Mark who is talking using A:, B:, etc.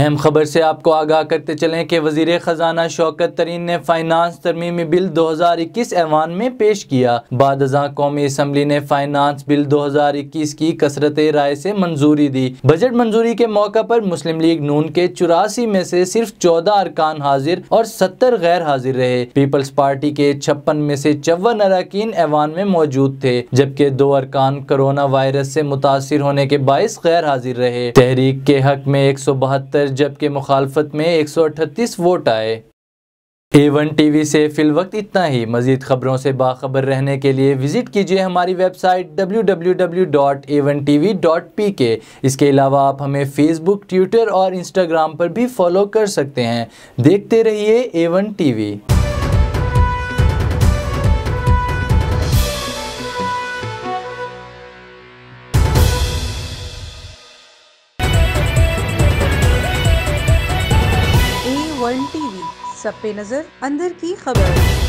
A: अहम खबर से आपको आगाह करते चलें कि वजीर खजाना शौकत तरीन ने फाइनांस तरमीमी बिल 2021 ऐवान में पेश किया। बाद अज़ां कौमी असम्बली ने फाइनांस बिल 2021 की कसरत राय से मंजूरी दी। बजट मंजूरी के मौका पर मुस्लिम लीग नून के 84 में से सिर्फ 14 अरकान हाजिर और 70 गैर हाजिर रहे। पीपल्स पार्टी के 56 में से 54 अरकान ऐवान में मौजूद थे, जबकि 2 अरकान कोरोना वायरस से मुतासिर होने के बाइस गैर हाजिर रहे। तहरीक के हक में 172 जबकि मुखालफत में 138 वोट आए। A1 टीवी से फिल वक्त इतना ही। मजीद खबरों से बाखबर रहने के लिए विजिट कीजिए हमारी वेबसाइट www.a1tv.pk। इसके अलावा आप हमें फेसबुक, ट्विटर और इंस्टाग्राम पर भी फॉलो कर सकते हैं। देखते रहिए A1 टीवी।
B: A1 टीवी, सब पे नजर, अंदर की खबर।